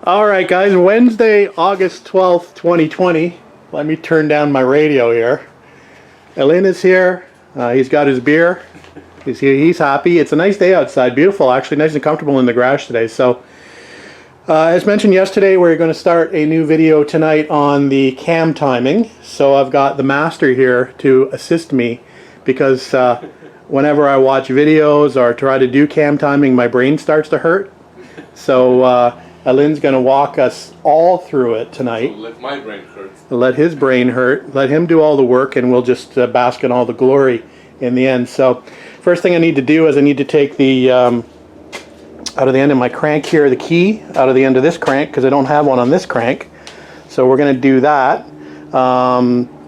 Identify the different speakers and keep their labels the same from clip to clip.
Speaker 1: Alright guys, Wednesday, August 12th, 2020. Let me turn down my radio here. Elin is here. He's got his beer. He's here. He's happy. It's a nice day outside. Beautiful, actually. Nice and comfortable in the garage today. So, as mentioned yesterday, we're going to start a new video tonight on the cam timing. So I've got the master here to assist me because whenever I watch videos or try to do cam timing, my brain starts to hurt. So Elin's going to walk us all through it tonight.
Speaker 2: So let my brain hurt.
Speaker 1: Let his brain hurt. Let him do all the work, and we'll just bask in all the glory in the end. So first thing I need to do is I need to take the out of the end of my crank here, the key out of the end of this crank, because I don't have one on this crank. So we're going to do that.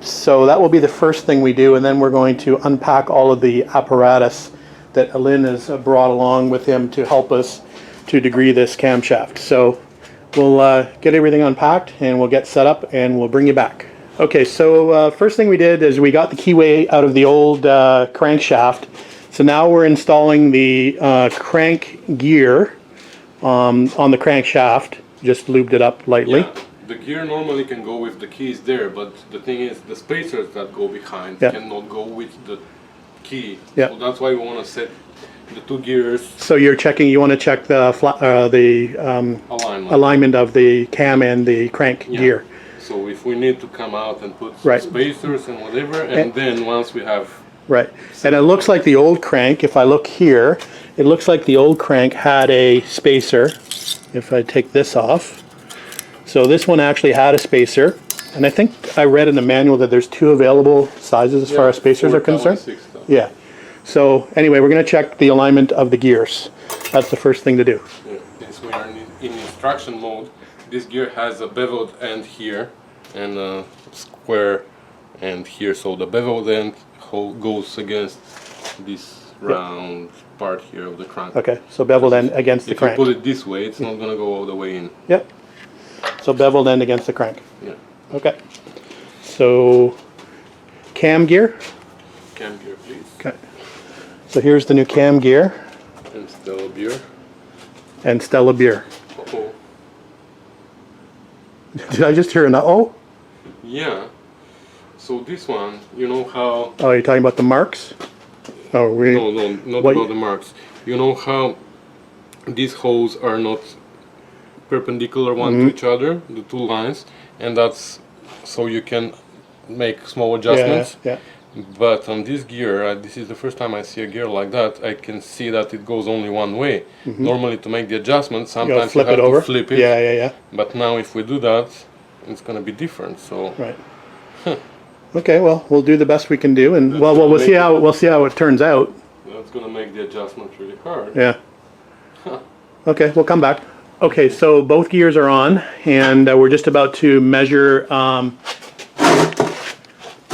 Speaker 1: So that will be the first thing we do, and then we're going to unpack all of the apparatus that Elin has brought along with him to help us to degree this camshaft. So we'll get everything unpacked and we'll get set up and we'll bring you back. Okay, so first thing we did is we got the keyway out of the old crankshaft. So now we're installing the crank gear on the crankshaft. Just lubed it up lightly.
Speaker 2: Yeah, the gear normally can go with the keys there, but the thing is the spacers that go behind cannot go with the key.
Speaker 1: Yeah.
Speaker 2: So that's why we want to set the two gears.
Speaker 1: So you're checking. You want to check the alignment of the cam and the crank gear.
Speaker 2: So if we need to come out and put spacers and whatever, and then once we have
Speaker 1: and it looks like the old crank. If I look here, it looks like the old crank had a spacer. If I take this off, so this one actually had a spacer, and I think I read in the manual that there's two available sizes as far as spacers are concerned. Yeah. So anyway, we're going to check the alignment of the gears. That's the first thing to do.
Speaker 2: Yeah. Since we are in instruction mode, this gear has a beveled end here and a square end here. So the beveled end goes against this round part here of the crank.
Speaker 1: Okay, so beveled end against the crank.
Speaker 2: If you put it this way, it's not going to go all the way in.
Speaker 1: Yep. So beveled end against the crank.
Speaker 2: Yeah.
Speaker 1: Okay. So cam gear.
Speaker 2: Cam gear, please.
Speaker 1: Okay. So here's the new cam gear.
Speaker 2: And Stella beer.
Speaker 1: And Stella beer.
Speaker 2: Uh-oh.
Speaker 1: Did I just hear an uh-oh?
Speaker 2: Yeah. So this one, you know how...
Speaker 1: Oh, you're talking about the marks? Oh,
Speaker 2: No, not about the marks. You know how these holes are not perpendicular one to each other, the two lines, and that's so you can make small adjustments.
Speaker 1: Yeah.
Speaker 2: But on this gear, this is the first time I see a gear like that. I can see that it goes only one way. Normally, to make the adjustment, sometimes you have to flip it.
Speaker 1: Yeah.
Speaker 2: But now, if we do that, it's going to be different. So.
Speaker 1: Right. Okay. Well, we'll do the best we can do, and we'll see how it turns out.
Speaker 2: That's going to make the adjustment really hard.
Speaker 1: Yeah. Okay, we'll come back. Okay, so both gears are on, and we're just about to measure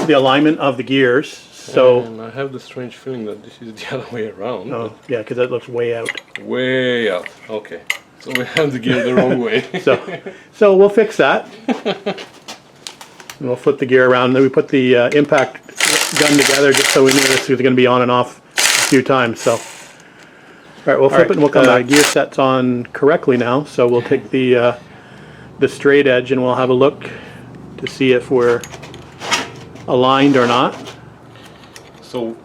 Speaker 1: the alignment of the gears. So
Speaker 2: and I have the strange feeling that this is the other way around.
Speaker 1: Oh, yeah, because that looks way out.
Speaker 2: Way out. Okay. So we have the gear the wrong way.
Speaker 1: so we'll fix that. And we'll flip the gear around, and then we put the impact gun together just so we knew this was going to be on and off a few times. So, all right, we'll flip it and we'll come back. Gear set's on correctly now, so we'll take the straight edge and we'll have a look to see if we're aligned or not.
Speaker 2: So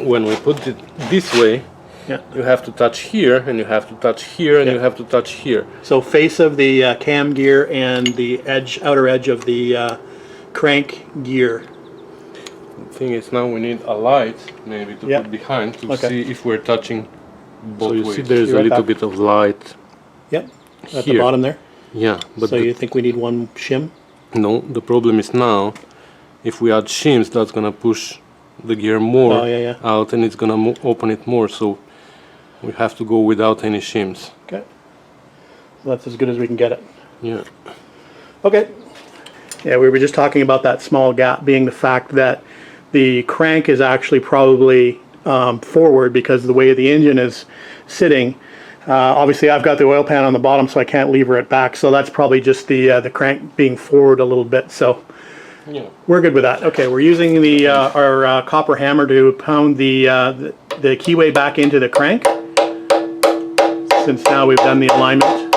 Speaker 2: when we put it this way, you have to touch here, and you have to touch here, and you have to touch here.
Speaker 1: So face of the cam gear and the outer edge of the crank gear.
Speaker 2: The thing is, now we need a light maybe to put behind to see if we're touching both ways.
Speaker 1: See
Speaker 2: there's a little bit of light.
Speaker 1: Yep, at the bottom there.
Speaker 2: Yeah, but
Speaker 1: so you think we need one shim?
Speaker 2: No, the problem is now, if we add shims, that's gonna push the gear more out, and it's gonna open it more. So we have to go without any shims.
Speaker 1: Okay. Well, that's as good as we can get it.
Speaker 2: Yeah.
Speaker 1: Okay. Yeah, we were just talking about that small gap being the fact that the crank is actually probably forward because of the way the engine is sitting. Obviously, I've got the oil pan on the bottom, so I can't lever it back. So that's probably just the crank being forward a little bit. So we're good with that. Okay, we're using the our copper hammer to pound the keyway back into the crank. Since now we've done the alignment.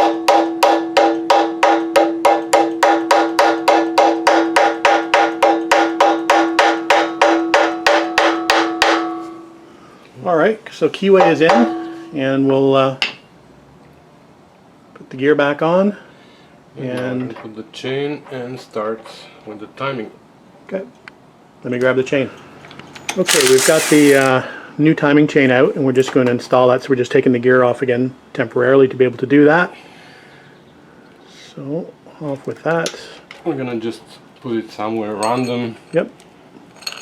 Speaker 1: so keyway is in, and we'll put the gear back on. And
Speaker 2: put the chain and start with the timing.
Speaker 1: okay, let me grab the chain. Okay, we've got the new timing chain out, and we're just going to install that. So we're just taking the gear off again temporarily to be able to do that. So off with that.
Speaker 2: We're gonna just put it somewhere random.
Speaker 1: Yep.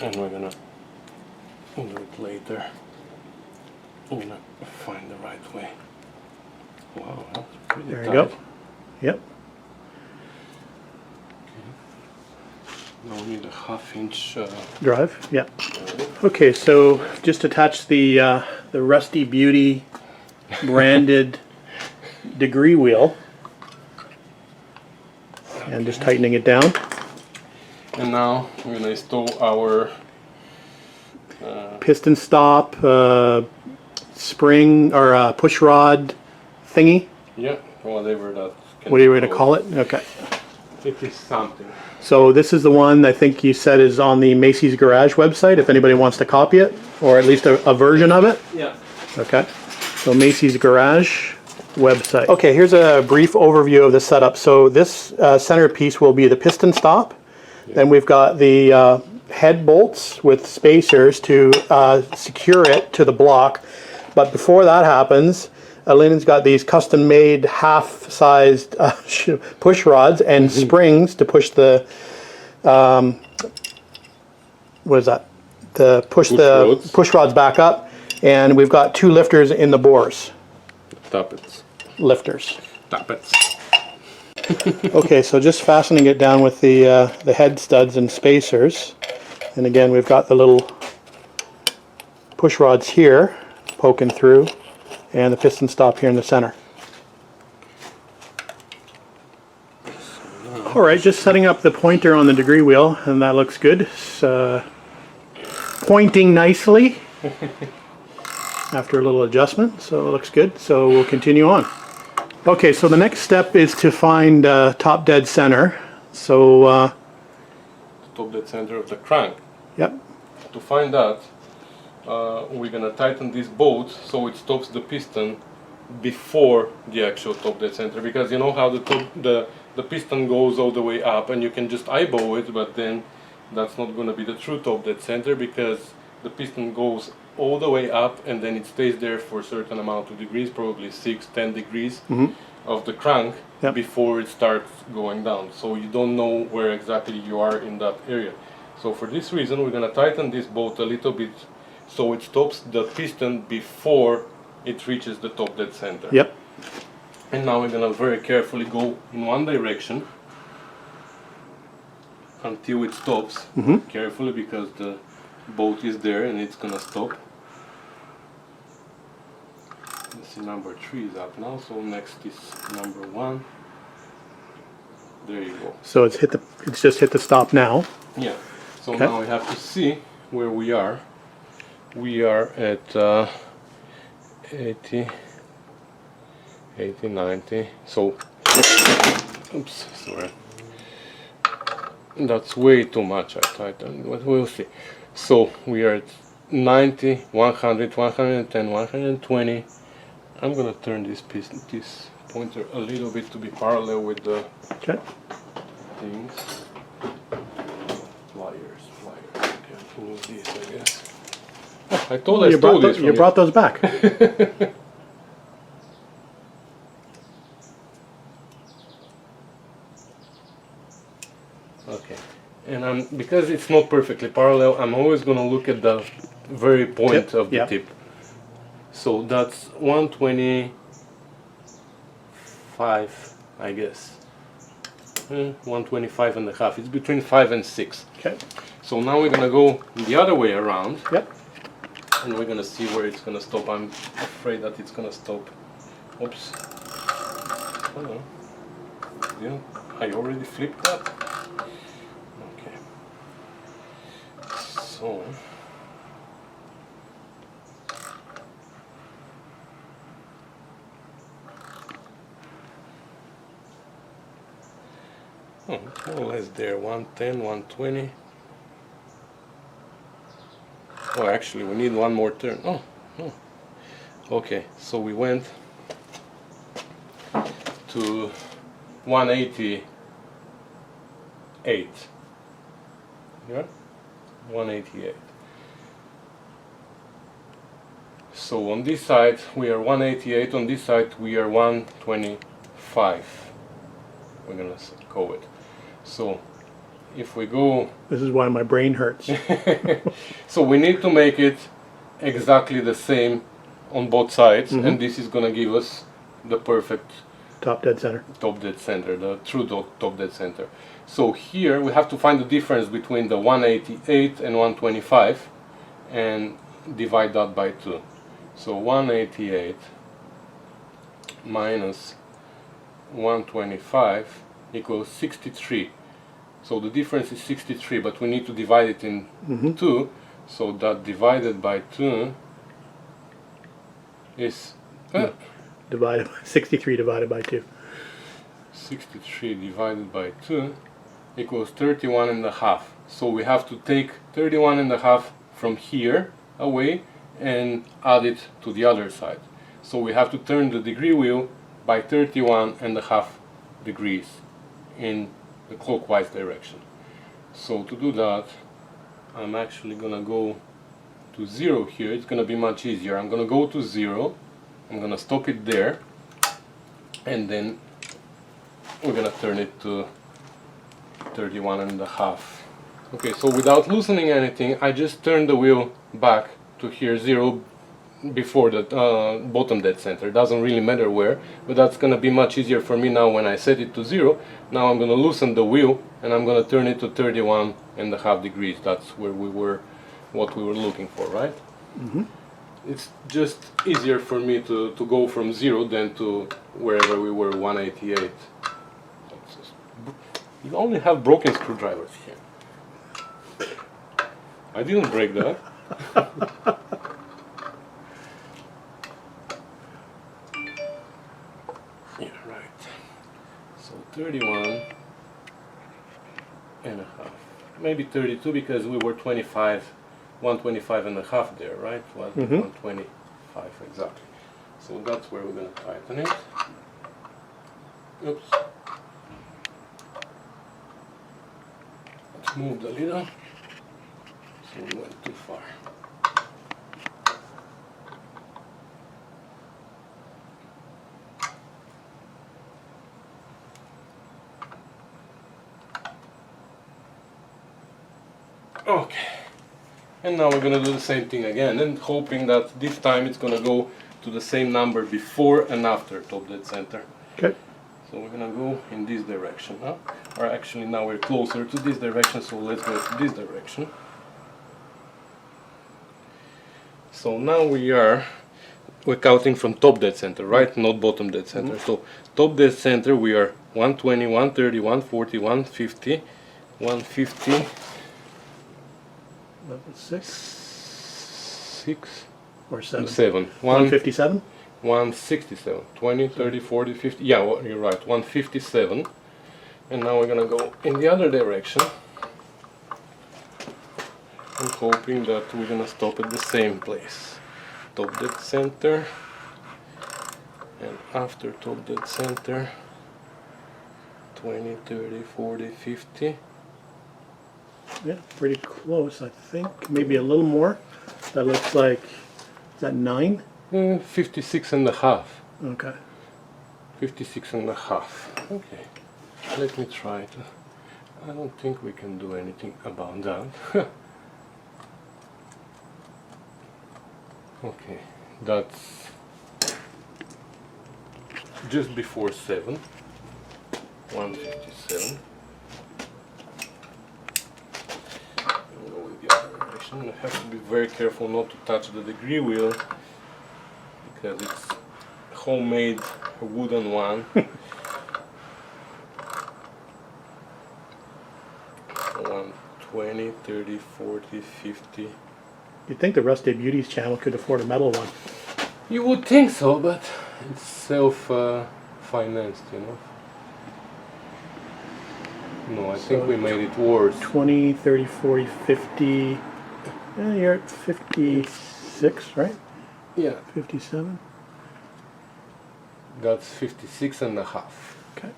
Speaker 2: And we're gonna do it later. We're gonna find the right way. Wow, that's pretty
Speaker 1: There
Speaker 2: tight.
Speaker 1: you go. Yep.
Speaker 2: Now we need a 1/2 inch
Speaker 1: Drive. Yep. Okay, so just attach the Rusty Beauty branded degree wheel, and just tightening it down.
Speaker 2: and now we're gonna install our
Speaker 1: Piston stop, spring or push rod thingy.
Speaker 2: yeah, whatever that can
Speaker 1: What are you going to
Speaker 2: be
Speaker 1: call it? Okay.
Speaker 2: It is something.
Speaker 1: So this is the one I think you said is on the Macy's Garage website, if anybody wants to copy it, or at least a version of it.
Speaker 2: Yeah.
Speaker 1: Okay. So Macy's Garage website. Okay, here's a brief overview of the setup. So this centerpiece will be the piston stop. Yeah. Then we've got the head bolts with spacers to secure it to the block. But before that happens, Elin's got these custom-made half-sized push rods and springs to push the what is that? Push rods back up, and we've got 2 lifters in the bores.
Speaker 2: Tappets.
Speaker 1: Lifters.
Speaker 2: Tappets.
Speaker 1: Okay, so just fastening it down with the head studs and spacers, and again we've got the little push rods here poking through, and the piston stop here in the center. Alright, just setting up the pointer on the degree wheel, and that looks good. It's pointing nicely after a little adjustment, so it looks good. So we'll continue on. Okay, so the next step is to find top dead center. So
Speaker 2: Top dead center of the crank.
Speaker 1: yep.
Speaker 2: To find that, we're gonna tighten this bolt so it stops the piston before the actual top dead center, because you know how the piston goes all the way up and you can just eyeball it, but then that's not going to be the true top dead center, because the piston goes all the way up and then it stays there for a certain amount of degrees, probably 6-10 degrees of the crank, before it starts going down, so you don't know where exactly you are in that area. So for this reason we're going to tighten this bolt a little bit so it stops the piston before it reaches the top dead center.
Speaker 1: Yep.
Speaker 2: And now we're gonna very carefully go in one direction until it stops. Carefully, because the bolt is there and it's gonna stop. Let's see, number 3 is up now, so next is number 1. There you go.
Speaker 1: So it's just hit the stop now.
Speaker 2: Yeah. So now we have to see where we are. We are at 80, 90, so, oops, sorry, that's way too much I tightened, but we'll see. So we are at 90, 100, 110, 120. I'm gonna turn this pointer a little bit to be parallel with the things. Pliers, okay, move these, I guess. Oh, I told
Speaker 1: you brought those back.
Speaker 2: Okay, and because it's not perfectly parallel, I'm always going to look at the very point of the tip. So that's 125, I guess. 125 and a half. It's between 5 and 6.
Speaker 1: Okay.
Speaker 2: So now we're going to go the other way around.
Speaker 1: Yep.
Speaker 2: And we're going to see where it's going to stop. I'm afraid that it's going to stop. Oops. Oh, yeah, I already flipped that. Okay. So. Oh, it's more or less there. 110, 120. Oh, actually, we need one more turn. Oh, no. Okay, so we went to 188. Yeah, 188. So on this side we are 188, on this side we are 125. We're gonna go it. So if we go,
Speaker 1: This is why my brain hurts.
Speaker 2: so we need to make it exactly the same on both sides, and this is gonna give us the perfect
Speaker 1: Top dead center.
Speaker 2: top dead center, the true top dead center. So here we have to find the difference between the 188 and 125 and divide that by 2. So 188 minus 125 equals 63. So the difference is 63, but we need to divide it in 2. So that divided by 2 is
Speaker 1: Divided 63 divided by 2.
Speaker 2: 63 divided by 2 equals 31 and a half. So we have to take 31 and a half from here away and add it to the other side. So we have to turn the degree wheel by 31 and a half degrees in the clockwise direction. So to do that, I'm actually gonna go to 0 here. It's gonna be much easier. I'm gonna go to 0, I'm gonna stop it there, and then we're gonna turn it to 31 and a half. Okay, so without loosening anything, I just turn the wheel back to here 0 before the bottom dead center. Doesn't really matter where, but that's gonna be much easier for me now when I set it to 0. Now I'm gonna loosen the wheel and I'm gonna turn it to 31 and a half degrees. That's where we were, what we were looking for, right? It's just easier for me to go from 0 than to wherever we were, 188. You only have broken screwdrivers here. I didn't break that. Yeah, right. So 31 and a half. Maybe 32 because we were 125 and a half there, right? 125 exactly. So that's where we're going to tighten it. Oops. Let's move the lid. So we went too far. Okay, and now we're gonna do the same thing again, and hoping that this time it's gonna go to the same number before and after top dead center.
Speaker 1: Okay.
Speaker 2: So we're gonna go in this direction, huh? Or actually now we're closer to this direction, so let's go to this direction. So now we're counting from top dead center, right? Not bottom dead center. So top dead center we are 120, 130, 140, 150, 150.
Speaker 1: 6
Speaker 2: 6
Speaker 1: or 7?
Speaker 2: 7.
Speaker 1: 157?
Speaker 2: 167. 20, 30, 40, 50. Yeah, well, you're right. 157. And now we're gonna go in the other direction. I'm hoping that we're gonna stop at the same place. Top dead center. And after top dead center, 20, 30, 40, 50.
Speaker 1: Yeah, pretty close, I think. Maybe a little more. That looks like, is that 9?
Speaker 2: 56 and a half.
Speaker 1: Okay.
Speaker 2: 56 and a half. Okay. Let me try to. I don't think we can do anything about that. Okay. That's just before 7. 157. I have to be very careful not to touch the degree wheel because it's homemade wooden one. 120, 30, 40, 50.
Speaker 1: You'd think the Rusty Beauties channel could afford a metal one.
Speaker 2: You would think so, but it's self-financed, you know. No, I think we made it worse.
Speaker 1: 20, 30, 40, 50. You're at 56, right?
Speaker 2: Yeah,
Speaker 1: 57.
Speaker 2: that's 56.5.
Speaker 1: Okay.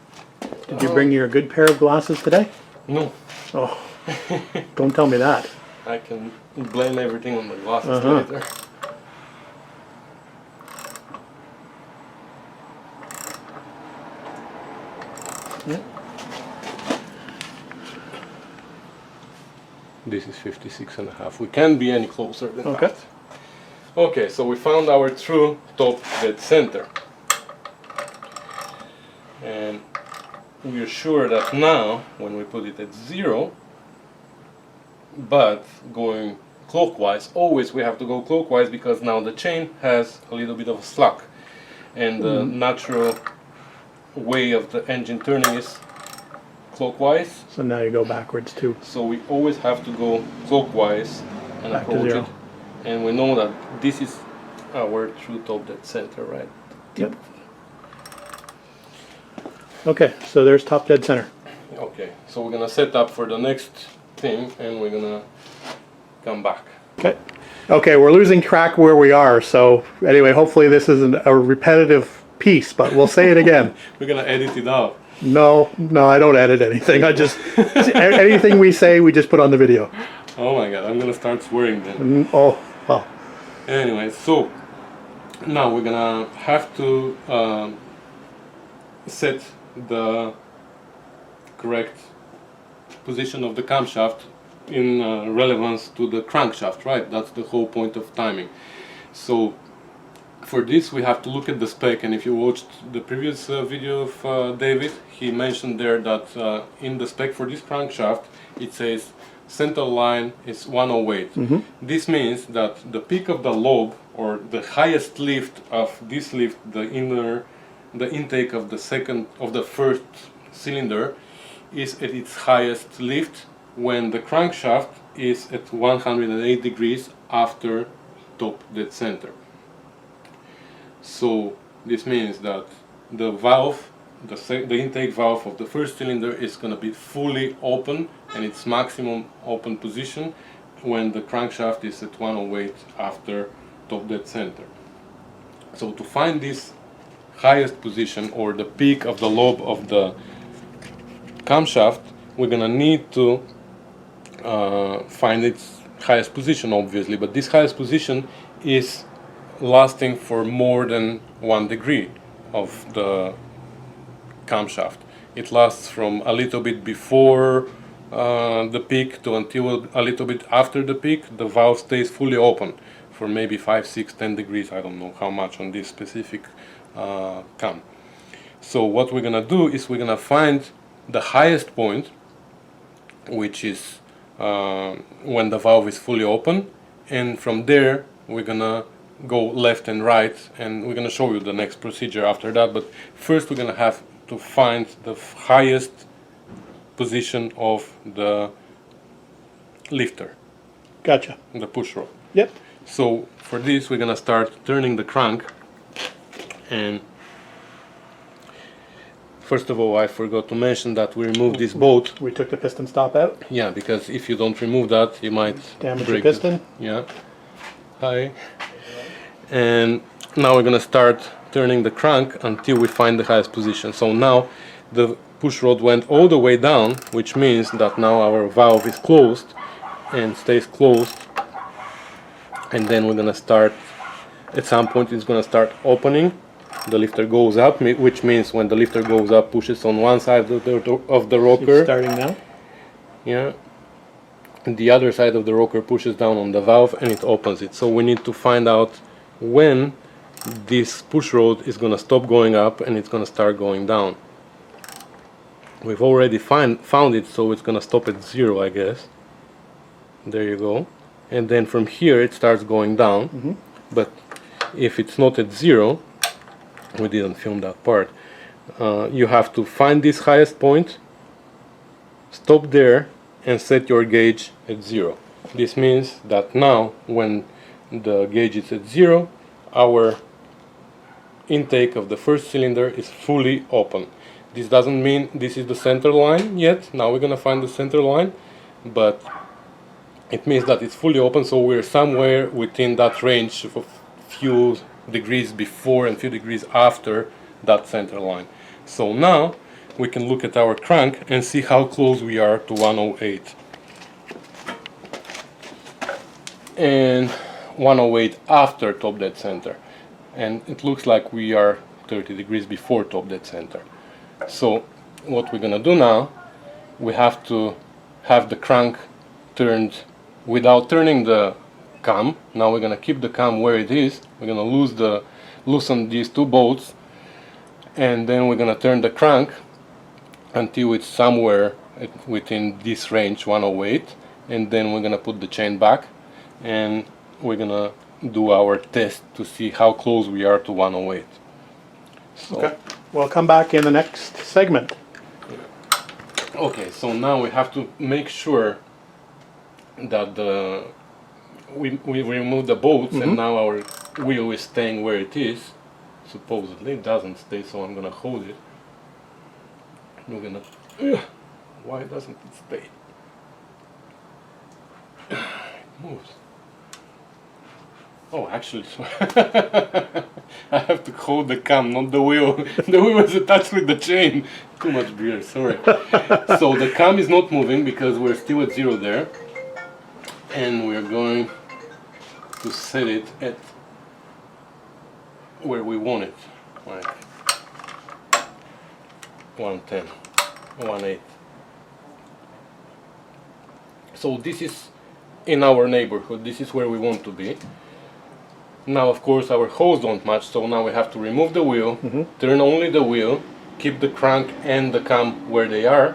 Speaker 1: Did you bring your good pair of glasses today?
Speaker 2: No,
Speaker 1: Oh, don't tell me that.
Speaker 2: I can blame everything on the glasses later.
Speaker 1: Yeah.
Speaker 2: This is 56.5. We can't be any closer than
Speaker 1: Okay.
Speaker 2: that. Okay, so we found our true top dead center. And we are sure that now, when we put it at 0, but going clockwise, always we have to go clockwise because now the chain has a little bit of a slack. And the natural way of the engine turning is clockwise.
Speaker 1: So now you go backwards too.
Speaker 2: So we always have to go clockwise and
Speaker 1: Back to
Speaker 2: approach
Speaker 1: 0.
Speaker 2: it. And we know that this is our true top dead center, right?
Speaker 1: Yep. Okay, so there's top dead center.
Speaker 2: Okay, so we're gonna set up for the next thing and we're gonna come back.
Speaker 1: Okay. Okay, we're losing track where we are. So anyway, hopefully this isn't a repetitive piece, but we'll say it again.
Speaker 2: We're gonna edit it out.
Speaker 1: No, I don't edit anything. I just anything we say, we just put on the video.
Speaker 2: Oh my god, I'm gonna start swearing then.
Speaker 1: Oh, well.
Speaker 2: Anyway, so now we're gonna have to set the correct position of the camshaft in relevance to the crankshaft, right? That's the whole point of timing. So for this we have to look at the spec, and if you watched the previous video of David, he mentioned there that in the spec for this crankshaft it says center line is 108. This means that the peak of the lobe, or the highest lift of this lift, the intake of the first cylinder, is at its highest lift when the crankshaft is at 108 degrees after top dead center. So this means that the valve, the intake valve of the first cylinder is going to be fully open and its maximum open position when the crankshaft is at 108 after top dead center. So to find this highest position, or the peak of the lobe of the camshaft, we're gonna need to find its highest position, obviously, but this highest position is lasting for more than 1 degree of the camshaft. It lasts from a little bit before the peak to until a little bit after the peak. The valve stays fully open for maybe 5, 6, 10 degrees, I don't know how much on this specific cam. So what we're gonna do is we're gonna find the highest point, which is when the valve is fully open, and from there we're gonna go left and right, and we're gonna show you the next procedure after that. But first we're gonna have to find the highest position of the lifter.
Speaker 1: Gotcha.
Speaker 2: The push rod.
Speaker 1: Yep.
Speaker 2: So for this we're gonna start turning the crank, and first of all I forgot to mention that we removed this bolt.
Speaker 1: We took the piston stop out.
Speaker 2: Yeah, because if you don't remove that you might
Speaker 1: Damage the
Speaker 2: break
Speaker 1: piston.
Speaker 2: Yeah. Hi. And now we're gonna start turning the crank until we find the highest position. So now the push rod went all the way down, which means that now our valve is closed and stays closed, and then we're gonna start, at some point it's gonna start opening. The lifter goes up, which means when the lifter goes up, pushes on one side of the rocker.
Speaker 1: It's starting now.
Speaker 2: Yeah. And the other side of the rocker pushes down on the valve and it opens it. So we need to find out when this push rod is gonna stop going up and it's gonna start going down. We've already found it, so it's gonna stop at 0, I guess. There you go. And then from here it starts going down. But if it's not at 0, we didn't film that part, you have to find this highest point, stop there and set your gauge at 0. This means that now when the gauge is at 0, our intake of the first cylinder is fully open. This doesn't mean this is the center line yet. Now we're gonna find the center line, but it means that it's fully open, so we're somewhere within that range of few degrees before and few degrees after that center line. So now we can look at our crank and see how close we are to 108. And 108 after top dead center. And it looks like we are 30 degrees before top dead center. So what we're gonna do now, we have to have the crank turned without turning the cam. Now we're gonna keep the cam where it is. We're gonna loosen these two bolts, and then we're gonna turn the crank until it's somewhere within this range, 108, and then we're gonna put the chain back, and we're gonna do our test to see how close we are to 108. So,
Speaker 1: Okay. We'll come back in the next segment.
Speaker 2: okay, so now we have to make sure that we remove the bolts, and now our wheel is staying where it is. Supposedly it doesn't stay, so I'm gonna hold it. We're gonna why doesn't it stay? It moves. Oh, actually, I have to hold the cam, not the wheel. The wheel is attached with the chain. Too much beer, sorry. So the cam is not moving because we're still at 0 there. And we're going to set it at where we want it, like 110, 1.8. So this is in our neighborhood, this is where we want to be. Now of course our holes don't match, so now we have to remove the wheel, turn only the wheel, keep the crank and the cam where they are,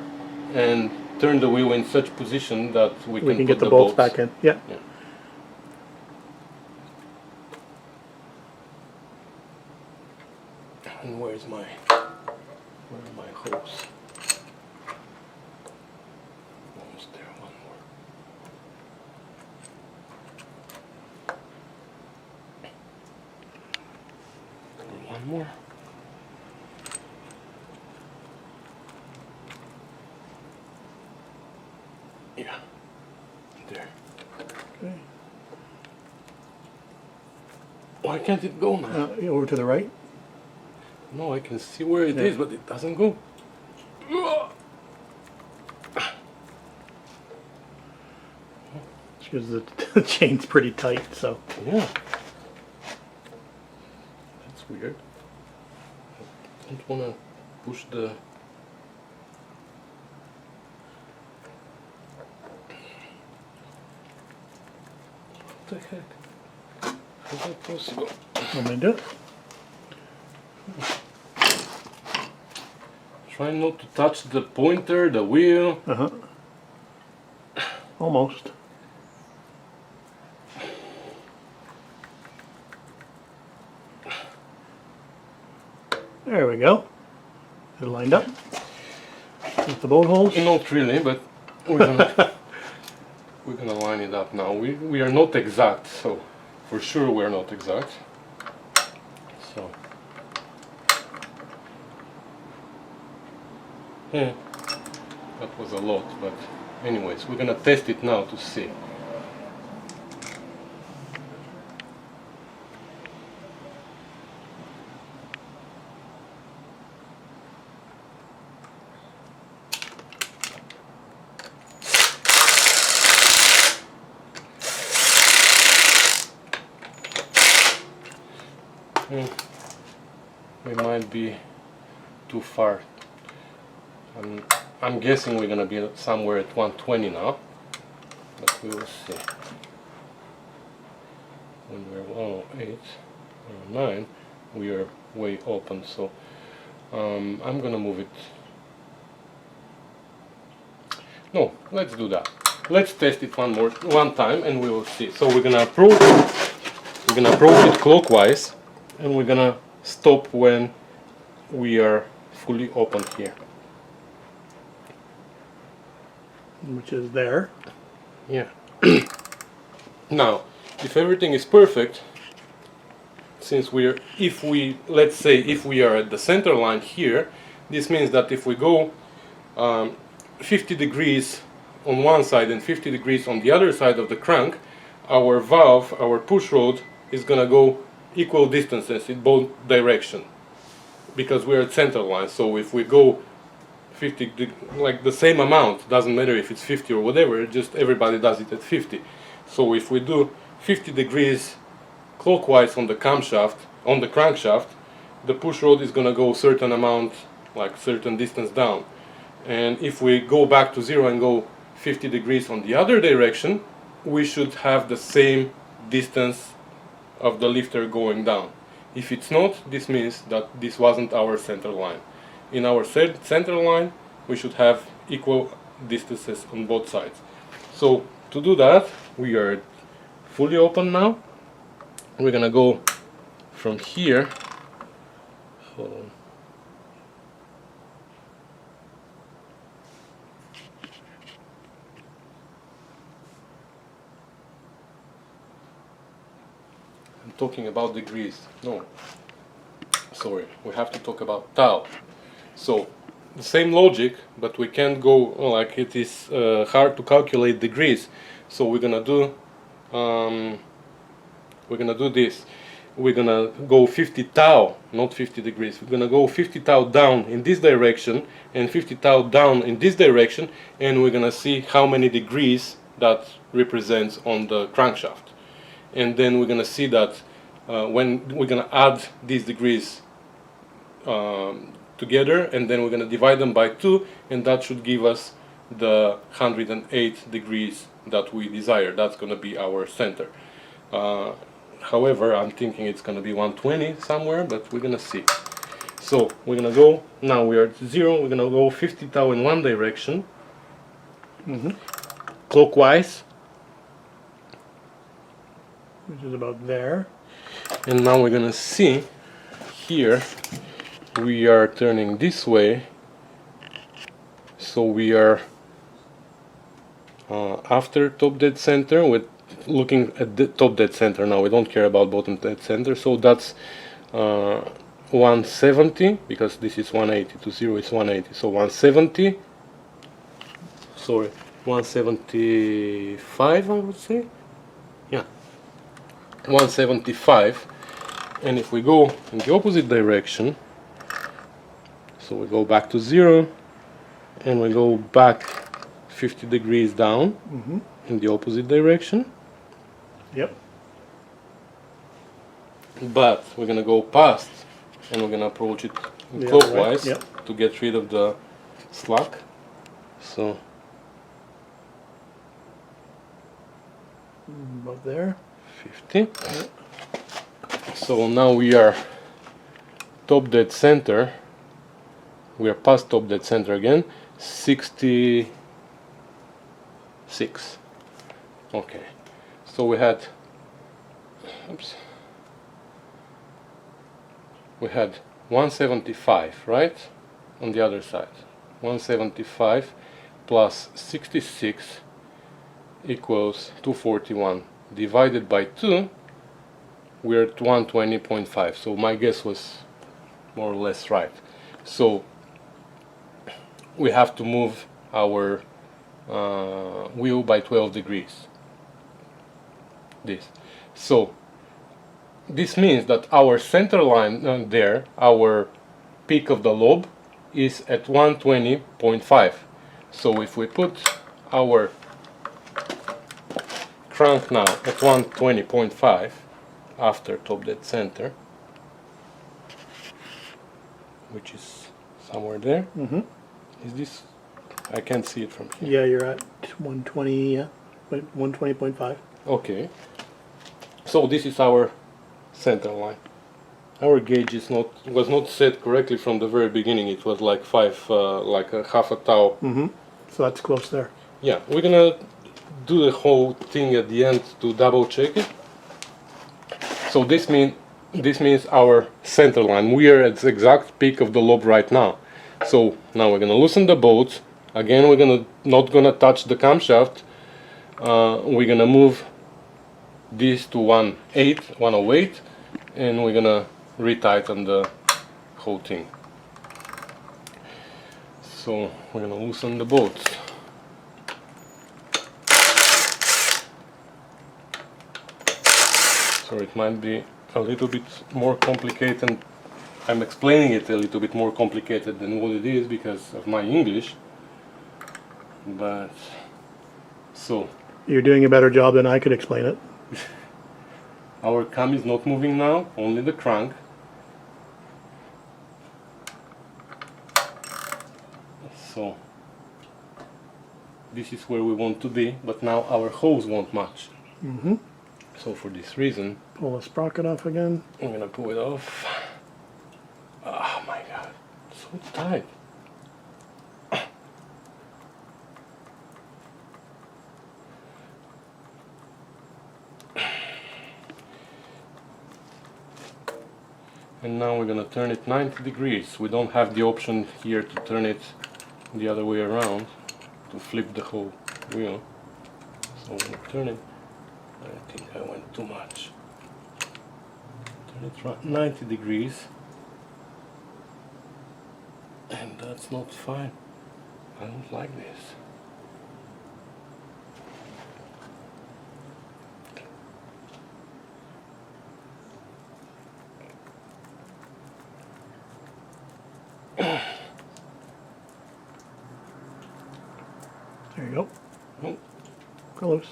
Speaker 2: and turn the wheel in such position that we can
Speaker 1: get
Speaker 2: put
Speaker 1: the bolts back in. Yeah.
Speaker 2: Yeah. And where are my hose? Almost there, one more. One more. Yeah, there.
Speaker 1: Okay.
Speaker 2: Why can't it go now?
Speaker 1: Over to the right.
Speaker 2: No, I can see where it is, but it doesn't go.
Speaker 1: Because the chain's pretty tight, so.
Speaker 2: Yeah. That's weird. I don't want to push the... What the heck? How's that possible?
Speaker 1: Want me to do it?
Speaker 2: Try not to touch the pointer, the wheel.
Speaker 1: Almost. There we go. Is it lined up? With the bolt holes?
Speaker 2: Not really, but we're gonna line it up now. We are not exact, so for sure we're not exact. So yeah, that was a lot, but anyways, we're gonna test it now to see. We might be too far. I'm guessing we're gonna be somewhere at 120 now, but we will see. When we're 108, 109, we are way open. So I'm gonna move it. No, let's do that. Let's test it one time, and we will see. So we're gonna approach it clockwise, and we're gonna stop when we are fully open here.
Speaker 1: Which is there.
Speaker 2: Yeah. Now, if everything is perfect, since let's say if we are at the center line here, this means that if we go 50 degrees on one side and 50 degrees on the other side of the crank, our valve, our push rod, is gonna go equal distances in both direction, because we're at center line. So if we go 50, like the same amount, doesn't matter if it's 50 or whatever, just everybody does it at 50. So if we do 50 degrees clockwise on the camshaft, on the crankshaft, the push rod is gonna go certain amount, like certain distance down. And if we go back to zero and go 50 degrees on the other direction, we should have the same distance of the lifter going down. If it's not, this means that this wasn't our center line. In our center line, we should have equal distances on both sides. So to do that, we are fully open now. We're gonna go from here. Hold on. I'm talking about degrees. No, sorry, we have to talk about tau. So the same logic, but we can't go, like, it is hard to calculate degrees. So we're gonna do this. We're gonna go 50 tau, not 50 degrees. We're gonna go 50 tau down in this direction and 50 tau down in this direction, and we're gonna see how many degrees that represents on the crankshaft. And then we're gonna see that when we're gonna add these degrees together, and then we're gonna divide them by 2, and that should give us the 108 degrees that we desire. That's gonna be our center. However, I'm thinking it's gonna be 120 somewhere, but we're gonna see. So we're gonna go, now we are at 0, we're gonna go 50 tau in one direction, clockwise,
Speaker 1: Which is about there.
Speaker 2: and now we're gonna see here we are turning this way, so we are after top dead center, with looking at the top dead center now. We don't care about bottom dead center, so that's 170, because this is 180 to 0 is 180, so 170, sorry, 175 I would say, yeah, 175. And if we go in the opposite direction, so we go back to 0 and we go back 50 degrees down in the opposite direction.
Speaker 1: Yep.
Speaker 2: But we're gonna go past and we're gonna approach it
Speaker 1: The other way,
Speaker 2: clockwise
Speaker 1: yep.
Speaker 2: to get rid of the slack. So
Speaker 1: About there.
Speaker 2: 50. Yep. So now we are top dead center. We are past top dead center again. 66. Okay. So we had, oops, we had 175, right, on the other side. 175 plus 66 equals 241. Divided by 2, we're at 120.5. So my guess was more or less right. So we have to move our wheel by 12 degrees. So this means that our center line there, our peak of the lobe, is at 120.5. So if we put our crank now at 120.5 after top dead center, which is somewhere there. Is this? I can't see it from here.
Speaker 1: Yeah, you're at 120, 120.5.
Speaker 2: Okay. So this is our center line. Our gauge was not set correctly from the very beginning. It was like like a half a tau.
Speaker 1: So that's close there.
Speaker 2: Yeah, we're gonna do the whole thing at the end to double check it. So this means our center line. We are at the exact peak of the lobe right now. So now we're gonna loosen the bolts. Again, we're not gonna touch the camshaft. We're gonna move this to 108, and we're gonna retighten the whole thing. So we're gonna loosen the bolts. So it might be a little bit more complicated. I'm explaining it a little bit more complicated than what it is because of my English. But so
Speaker 1: You're doing a better job than I could explain it.
Speaker 2: our cam is not moving now, only the crank. So this is where we want to be, but now our hose won't match.
Speaker 1: Mm-hmm.
Speaker 2: So for this reason,
Speaker 1: Pull the sprocket off again.
Speaker 2: I'm gonna pull it off. Oh my god, so tight. And now we're gonna turn it 90 degrees. We don't have the option here to turn it the other way around, to flip the whole wheel. So I'm gonna turn it. I think I went too much. Turn it 90 degrees. And that's not fine. I don't like this.
Speaker 1: There you go.
Speaker 2: Oh,
Speaker 1: Close.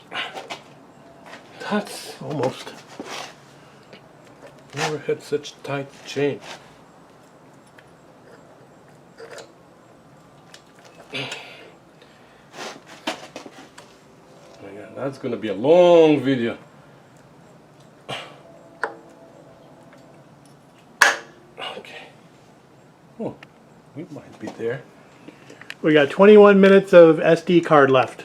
Speaker 2: that's
Speaker 1: Almost.
Speaker 2: never had such tight chain. Oh my god, that's gonna be a long video. Okay. Oh, we might be there.
Speaker 1: We got 21 minutes of SD card left.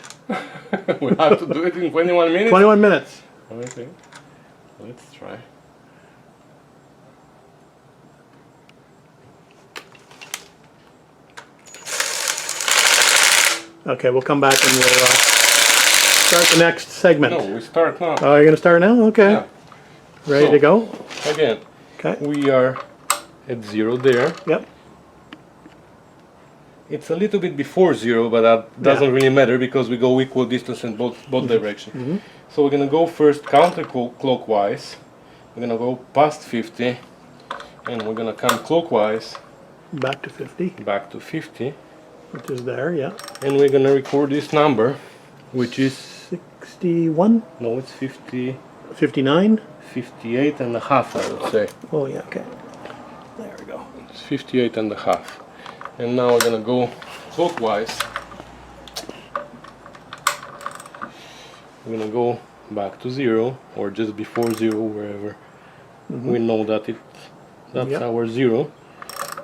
Speaker 2: We have to do it in 21 minutes?
Speaker 1: 21 minutes.
Speaker 2: Okay. Let's try.
Speaker 1: Okay, we'll come back and we'll start the next segment.
Speaker 2: No, we start now.
Speaker 1: Oh, you're going to start now? Okay.
Speaker 2: Yeah.
Speaker 1: Ready
Speaker 2: So,
Speaker 1: to go?
Speaker 2: Again,
Speaker 1: Okay.
Speaker 2: we are at 0 there.
Speaker 1: Yep.
Speaker 2: It's a little bit before 0, but that doesn't really matter because we go equal distance in both directions. So we're gonna go first counterclockwise. We're gonna go past 50, and we're gonna come clockwise
Speaker 1: Back to 50,
Speaker 2: back to 50,
Speaker 1: which is there, yeah.
Speaker 2: and we're gonna record this number, which is
Speaker 1: 61,
Speaker 2: no, it's 50,
Speaker 1: 59.
Speaker 2: 58 and a half, I would say.
Speaker 1: Oh, yeah, okay. There we go.
Speaker 2: It's 58 and a half. And now we're gonna go clockwise. We're gonna go back to 0 or just before 0, wherever we know that that's
Speaker 1: Yep.
Speaker 2: our 0,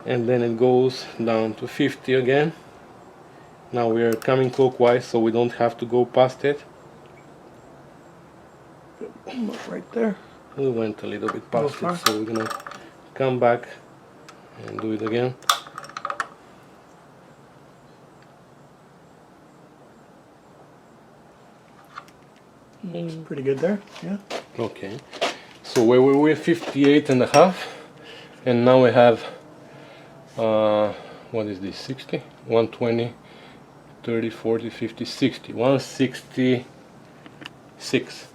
Speaker 2: and then it goes down to 50 again. Now we are coming clockwise, so we don't have to go past it.
Speaker 1: Look right there.
Speaker 2: We went a little bit past
Speaker 1: far?
Speaker 2: it, so we're gonna come back and do it again.
Speaker 1: Pretty good there, yeah.
Speaker 2: Okay, so where were we? 58 and a half, and now we have what is this? 60, 120, 30, 40, 50, 60, 166.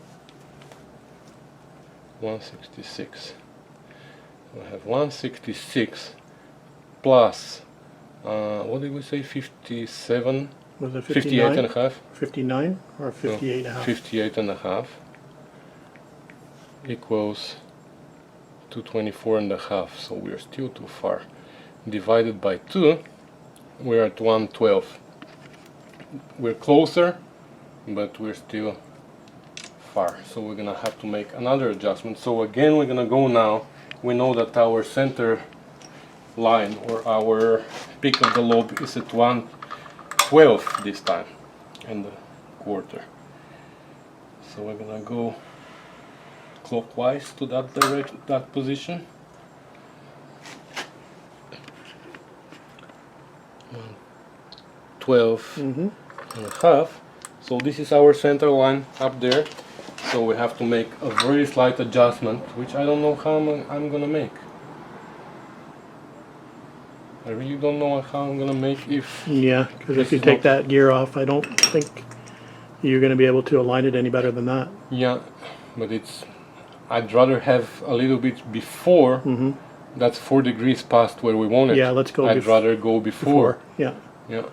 Speaker 2: 166. We have 166 plus what did we say? 57.
Speaker 1: Was it
Speaker 2: 58 and
Speaker 1: 59?
Speaker 2: a half.
Speaker 1: 59 or 58 and a half?
Speaker 2: 58 and a half equals 224 and a half, so we're still too far. Divided by 2, we're at 112. We're closer, but we're still far, so we're gonna have to make another adjustment. So again, we're gonna go now. We know that our center line or our peak of the lobe is at 112 this time and a quarter. So we're gonna go clockwise to that direction, that position. 12 and a half. So this is our center line up there. So we have to make a very slight adjustment, which I don't know how I'm gonna make. I really don't know how I'm gonna make if...
Speaker 1: Yeah, because
Speaker 2: This
Speaker 1: if you
Speaker 2: is
Speaker 1: take
Speaker 2: not-
Speaker 1: that gear off, I don't think you're going to be able to align it any better than that.
Speaker 2: Yeah, but it's I'd rather have a little bit before. That's 4 degrees past where we want it.
Speaker 1: Yeah, let's go
Speaker 2: I'd rather go before.
Speaker 1: Yeah.
Speaker 2: Yeah.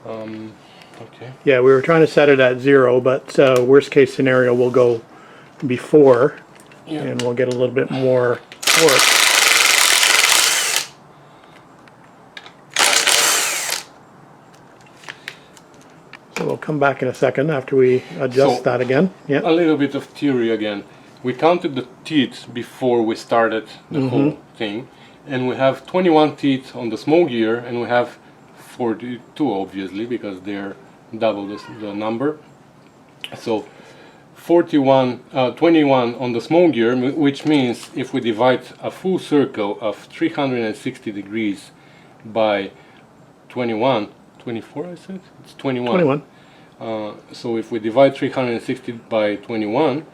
Speaker 2: Okay.
Speaker 1: Yeah, we were trying to set it at 0, but worst case scenario, we'll go before,
Speaker 2: Yeah.
Speaker 1: and we'll get a little bit more torque. So we'll come back in a second after we adjust
Speaker 2: So,
Speaker 1: that again. Yeah.
Speaker 2: A little bit of theory again. We counted the teeth before we started the whole thing, and we have 21 teeth on the small gear, and we have 42 obviously because they're double the number. So 21 on the small gear, which means if we divide a full circle of 360 degrees by 21, 24 I said? It's 21.
Speaker 1: 21.
Speaker 2: So if we divide 360 by 21,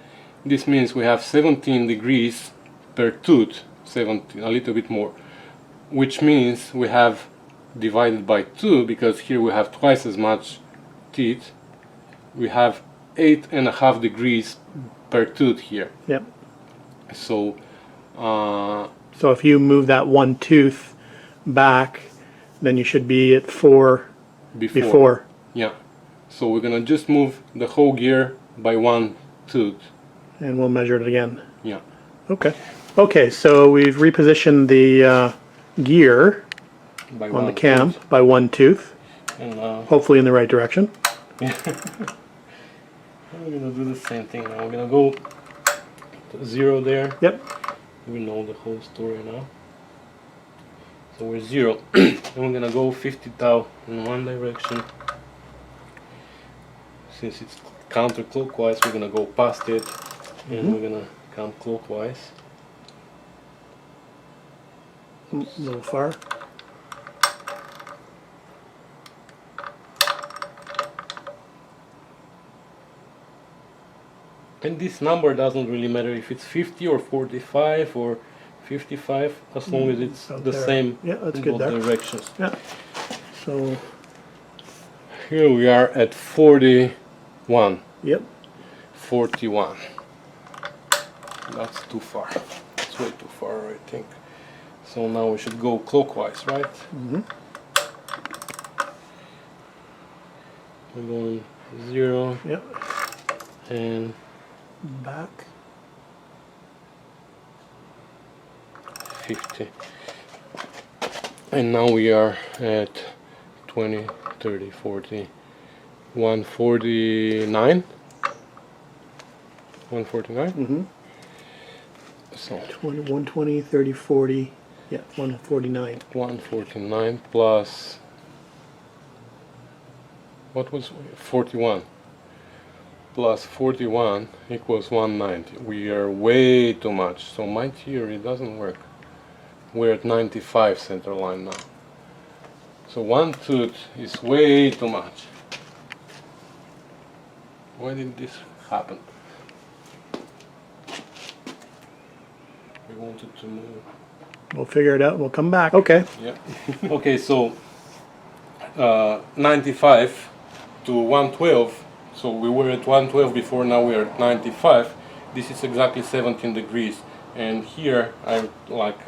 Speaker 2: this means we have 17 degrees per tooth, 17, a little bit more, which means we have divided by 2, because here we have twice as much teeth, we have 8.5 degrees per tooth here.
Speaker 1: Yep.
Speaker 2: So
Speaker 1: So if you move that one tooth back, then you should be at 4 before.
Speaker 2: Yeah. So we're gonna just move the whole gear by 1 tooth.
Speaker 1: And we'll measure it again.
Speaker 2: Yeah.
Speaker 1: Okay. Okay, so we've repositioned the gear
Speaker 2: By
Speaker 1: on the
Speaker 2: 1
Speaker 1: cam
Speaker 2: tooth.
Speaker 1: by 1 tooth,
Speaker 2: And
Speaker 1: hopefully in the right direction.
Speaker 2: we're gonna do the same thing now. We're gonna go to 0 there.
Speaker 1: Yep.
Speaker 2: We know the whole story now. So we're 0. And we're gonna go 50 thou in one direction. Since it's counterclockwise, we're gonna go past it, and we're gonna come clockwise.
Speaker 1: A little far.
Speaker 2: And this number doesn't really matter if it's 50 or 45 or 55, as long as it's
Speaker 1: Out
Speaker 2: the
Speaker 1: there.
Speaker 2: same
Speaker 1: Yeah, that's
Speaker 2: in
Speaker 1: good
Speaker 2: both
Speaker 1: there.
Speaker 2: directions.
Speaker 1: Yeah. So,
Speaker 2: Here we are at 41.
Speaker 1: yep.
Speaker 2: 41. That's too far. It's way too far, I think. So now we should go clockwise, right? We're going 0
Speaker 1: Yep.
Speaker 2: and
Speaker 1: Back.
Speaker 2: 50. And now we are at 20, 30, 40, 149. 149? So
Speaker 1: 20, 120, 30, 40. Yeah, 149.
Speaker 2: 149 plus, what was 41? Plus 41 equals 190. We are way too much, so my theory doesn't work. We're at 95 center line now. So 1 tooth is way too much. Why did this happen? We wanted to move.
Speaker 1: We'll figure it out. We'll come back. Okay.
Speaker 2: Yeah. Okay, so 95 to 112. So we were at 112 before, now we are at 95. This is exactly 17 degrees. And here I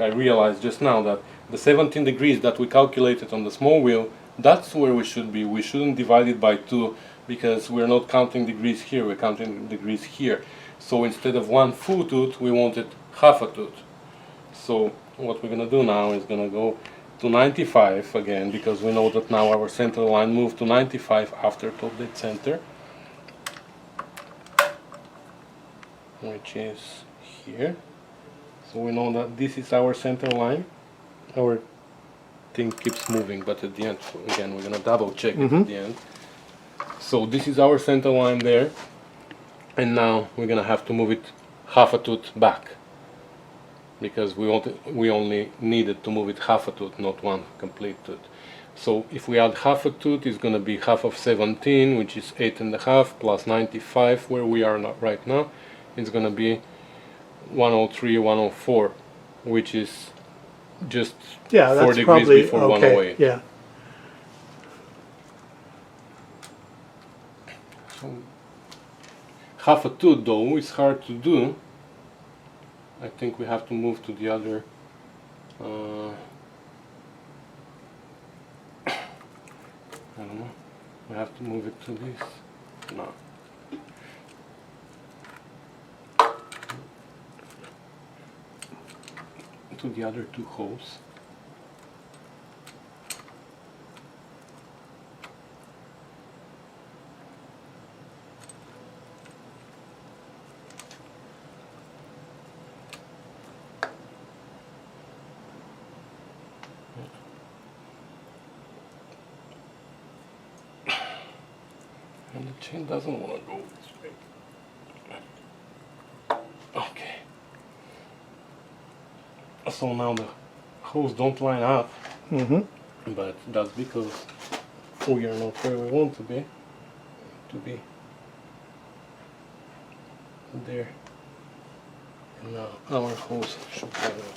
Speaker 2: realized just now that the 17 degrees that we calculated on the small wheel, that's where we should be. We shouldn't divide it by 2 because we're not counting degrees here, we're counting degrees here. So instead of 1 full tooth, we wanted half a tooth. So what we're gonna do now is gonna go to 95 again, because we know that now our center line moved to 95 after top dead center, which is here. So we know that this is our center line. Our thing keeps moving, but at the end, again, we're gonna double check it at the end. So this is our center line there, and now we're gonna have to move it half a tooth back, because we only needed to move it half a tooth, not 1 complete tooth. So if we add half a tooth, it's gonna be half of 17, which is 8.5, plus 95, where we are right now. It's gonna be 103, 104, which is just
Speaker 1: Yeah,
Speaker 2: 4
Speaker 1: that's
Speaker 2: degrees
Speaker 1: probably
Speaker 2: before
Speaker 1: okay.
Speaker 2: 108.
Speaker 1: Yeah.
Speaker 2: So half a tooth though is hard to do. I think we have to move to the other I don't know. We have to move it to this. No. To the other two holes. And the chain doesn't want to go this way. Okay. So now the holes don't line up, but that's because we are not where we want to be. There. And now our holes should line up.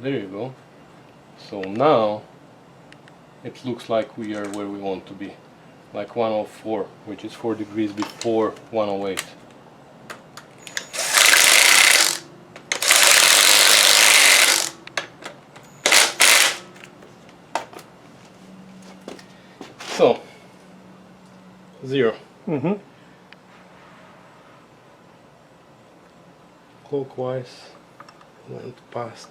Speaker 2: There you go. So now it looks like we are where we want to be, like 104, which is 4 degrees before 108. So 0. Clockwise went past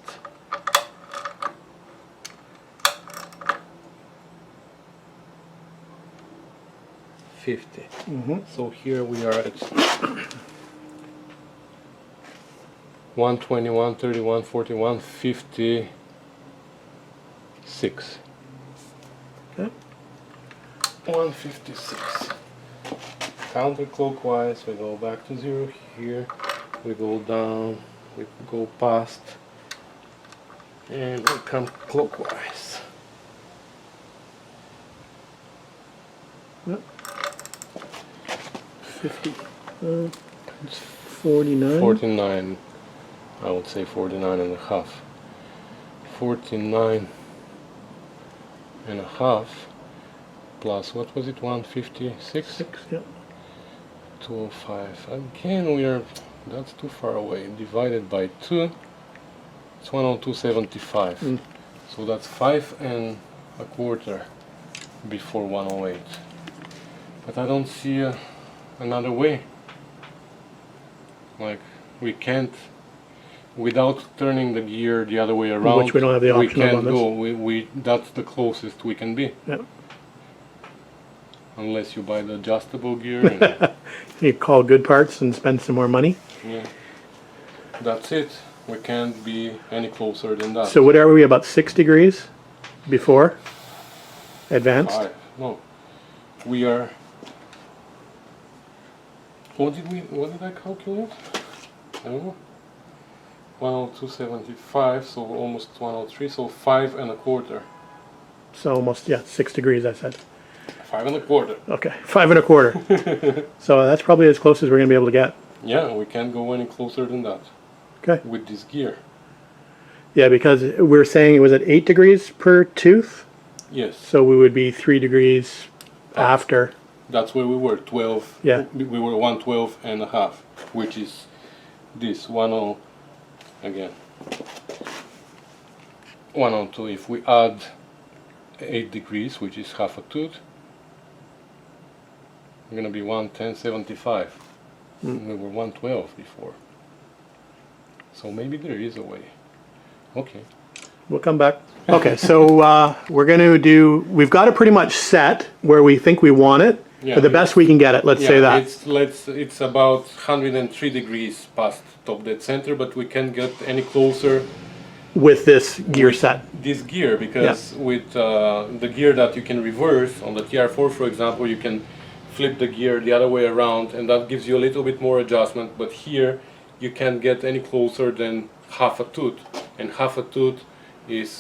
Speaker 2: 50. So here we are at 121, 31, 41, 56.
Speaker 1: Okay.
Speaker 2: 156. Counterclockwise, we go back to 0 here, we go down, we go past, and we come clockwise.
Speaker 1: Yep. 50. It's 49.
Speaker 2: 49. I would say 49 and a half. 49 and a half plus, what was it, 156?
Speaker 1: 6, yeah.
Speaker 2: 205. Again, we are, that's too far away. Divided by 2, it's 102.75. So that's 5 1/4 before 108. But I don't see another way. Like, we can't, without turning the gear the other way around,
Speaker 1: which we don't have the option
Speaker 2: we
Speaker 1: of
Speaker 2: can't
Speaker 1: on this.
Speaker 2: go. That's the closest we can be.
Speaker 1: Yeah.
Speaker 2: Unless you buy the adjustable gear. And
Speaker 1: You call good parts and spend some more money.
Speaker 2: yeah. That's it. We can't be any closer than that.
Speaker 1: So what are we, about 6 degrees before advanced?
Speaker 2: 5. No. We are. What did I calculate? I don't know. 102.75, so almost 103, so 5 1/4.
Speaker 1: So almost, yeah, 6 degrees I said.
Speaker 2: 5 1/4.
Speaker 1: Okay, 5 1/4. So that's probably as close as we're going to be able to get.
Speaker 2: Yeah, we can't go any closer than that
Speaker 1: Okay.
Speaker 2: with this gear.
Speaker 1: Yeah, because we're saying it was at 8 degrees per tooth,
Speaker 2: Yes,
Speaker 1: so we would be 3 degrees after.
Speaker 2: that's where we were, 12.
Speaker 1: Yeah.
Speaker 2: We were 112 and a half, which is this 10 again. 102. If we add 8 degrees, which is half a tooth, we're gonna be 110.75. We were 112 before. So maybe there is a way. Okay.
Speaker 1: We'll come back. Okay, so we're going to do, we've got it pretty much set where we think we want it,
Speaker 2: Yeah,
Speaker 1: but the best we can get it, let's say that.
Speaker 2: It's about 103 degrees past top dead center, but we can't get any closer
Speaker 1: With this gear set.
Speaker 2: this gear, because with the gear that you can reverse on the TR4, for example, you can flip the gear the other way around, and that gives you a little bit more adjustment. But here you can't get any closer than half a tooth, and half a tooth is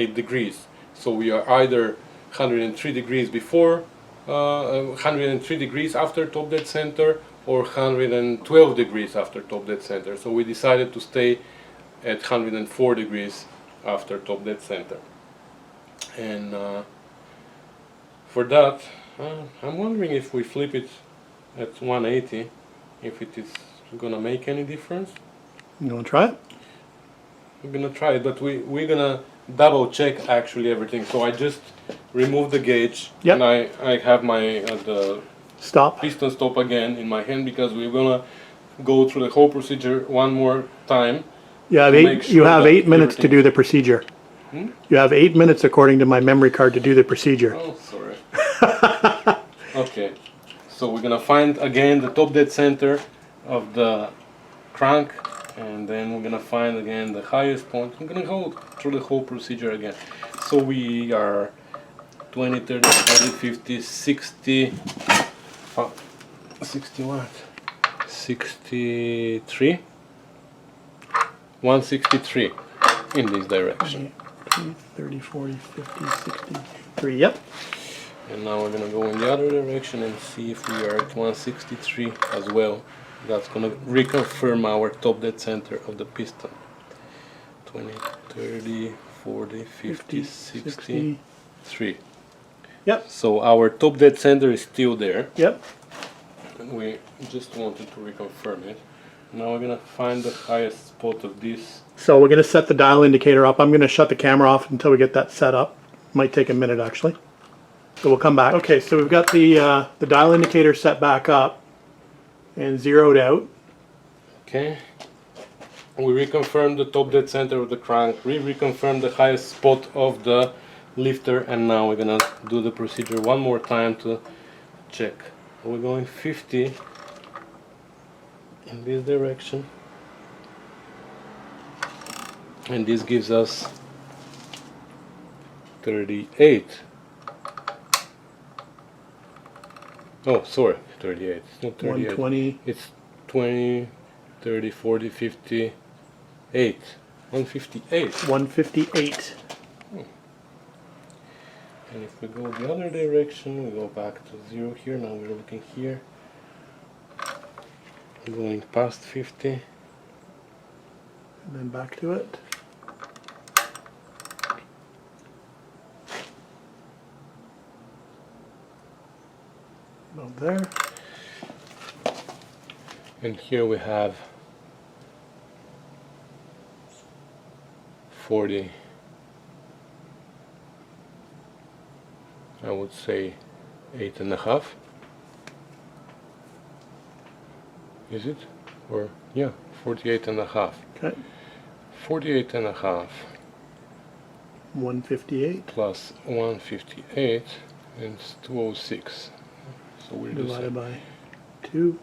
Speaker 2: 8 degrees. So we are either 103 degrees before, 103 degrees after top dead center, or 112 degrees after top dead center. So we decided to stay at 104 degrees after top dead center. And for that, I'm wondering if we flip it at 180, if it is gonna make any difference.
Speaker 1: You want to try it?
Speaker 2: We're gonna try it, but we're gonna double check actually everything. So I just removed the gauge,
Speaker 1: Yep.
Speaker 2: and I have my the
Speaker 1: Stop.
Speaker 2: piston stop again in my hand because we're gonna go through the whole procedure one more time.
Speaker 1: You have
Speaker 2: to make
Speaker 1: you
Speaker 2: sure
Speaker 1: have
Speaker 2: that
Speaker 1: 8 minutes to
Speaker 2: everything-
Speaker 1: do the procedure. You have 8 minutes according to my memory card to do the procedure.
Speaker 2: Oh, sorry. Okay, so we're gonna find again the top dead center of the crank, and then we're gonna find again the highest point. I'm gonna go through the whole procedure again. So we are 20, 30, 40, 50, 60, 60 what? 63? 163 in this direction.
Speaker 1: 20, 30, 40, 50, 63. Yep.
Speaker 2: And now we're gonna go in the other direction and see if we are at 163 as well. That's gonna reconfirm our top dead center of the piston. 20, 30, 40, 50, 63.
Speaker 1: Yep.
Speaker 2: So our top dead center is still there.
Speaker 1: Yep.
Speaker 2: And we just wanted to reconfirm it. Now we're gonna find the highest spot of this.
Speaker 1: So we're going to set the dial indicator up. I'm going to shut the camera off until we get that set up. Might take a minute actually. So we'll come back. Okay, so we've got the dial indicator set back up and zeroed out.
Speaker 2: Okay. We reconfirmed the top dead center of the crank. We reconfirmed the highest spot of the lifter, and now we're gonna do the procedure one more time to check. We're going 50 in this direction, and this gives us 38. Oh, sorry, 38. It's not 38.
Speaker 1: 120.
Speaker 2: It's 20, 30, 40, 58. 158.
Speaker 1: 158.
Speaker 2: And if we go the other direction, we go back to 0 here. Now we're looking here. Going past 50.
Speaker 1: And then back to it. About there.
Speaker 2: And here we have 40. I would say 8.5. Is it? Or yeah, 48.5.
Speaker 1: Okay.
Speaker 2: 48.5
Speaker 1: 158
Speaker 2: plus 158 is 206. So we're
Speaker 1: divided by 2,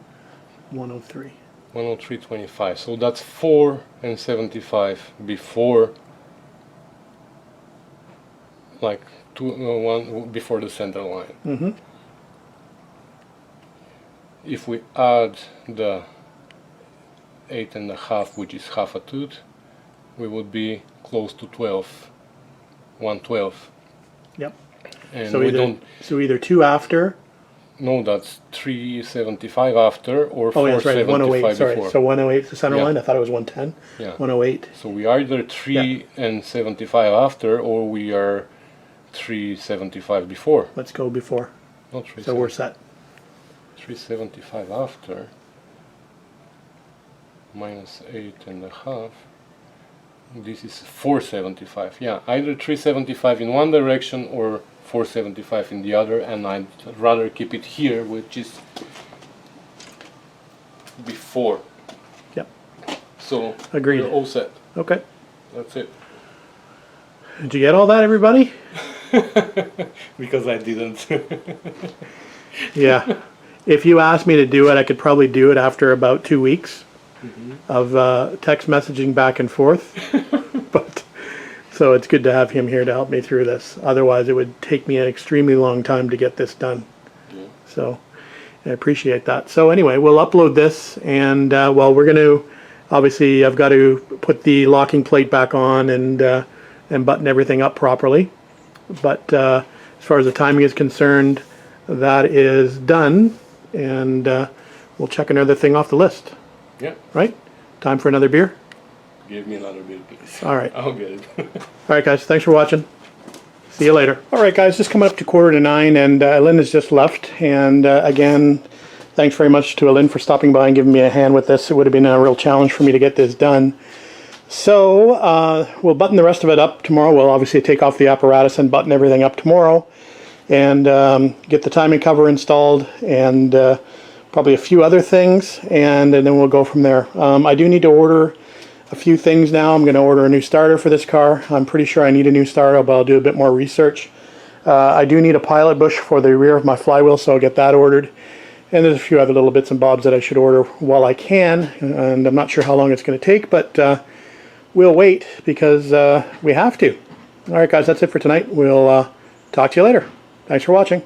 Speaker 1: 103.
Speaker 2: 103.25. So that's 4.75 before, like one before the center line.
Speaker 1: Mm-hmm.
Speaker 2: If we add the 8.5, which is half a tooth, we would be close to 12, 112.
Speaker 1: Yep.
Speaker 2: And
Speaker 1: So
Speaker 2: we
Speaker 1: either
Speaker 2: don't.
Speaker 1: two after.
Speaker 2: No, that's 375 after, or
Speaker 1: Oh, yeah, that's right. 108.
Speaker 2: 475
Speaker 1: Sorry.
Speaker 2: before.
Speaker 1: So 108 is the center
Speaker 2: Yeah.
Speaker 1: line. I thought it was 110.
Speaker 2: Yeah.
Speaker 1: 108.
Speaker 2: So we are either 3.75 after, or we are 375 before.
Speaker 1: Let's go before.
Speaker 2: Not
Speaker 1: So we're set.
Speaker 2: 375 after minus 8.5. This is 475. Yeah, either 375 in one direction or 475 in the other, and I'd rather keep it here, which is before.
Speaker 1: Yep.
Speaker 2: So
Speaker 1: Agreed.
Speaker 2: we're all set.
Speaker 1: Okay.
Speaker 2: That's it.
Speaker 1: Did you get all that, everybody?
Speaker 2: Because I didn't.
Speaker 1: Yeah. If you asked me to do it, I could probably do it after about 2 weeks of text messaging back and forth. But so it's good to have him here to help me through this. Otherwise, it would take me an extremely long time to get this done.
Speaker 2: Yeah.
Speaker 1: So I appreciate that. So anyway, we'll upload this, and well, we're going to obviously I've got to put the locking plate back on and button everything up properly. But as far as the timing is concerned, that is done, and we'll check another thing off the list.
Speaker 2: Yeah.
Speaker 1: Right? Time for another beer?
Speaker 2: Give me another beer, please.
Speaker 1: All right.
Speaker 2: I'll get it.
Speaker 1: All right, guys. Thanks for watching. See you later. All right, guys, just coming up to 8:45, and Elin has just left. And again, thanks very much to Elin for stopping by and giving me a hand with this. It would have been a real challenge for me to get this done. So we'll button the rest of it up tomorrow. We'll obviously take off the apparatus and button everything up tomorrow, and get the timing cover installed, and probably a few other things, and then we'll go from there. I do need to order a few things now. I'm going to order a new starter for this car. I'm pretty sure I need a new starter, but I'll do a bit more research. I do need a pilot bush for the rear of my flywheel, so I'll get that ordered. And there's a few other little bits and bobs that I should order while I can, and I'm not sure how long it's going to take, but we'll wait because we have to. All right, guys, that's it for tonight. We'll talk to you later. Thanks for watching.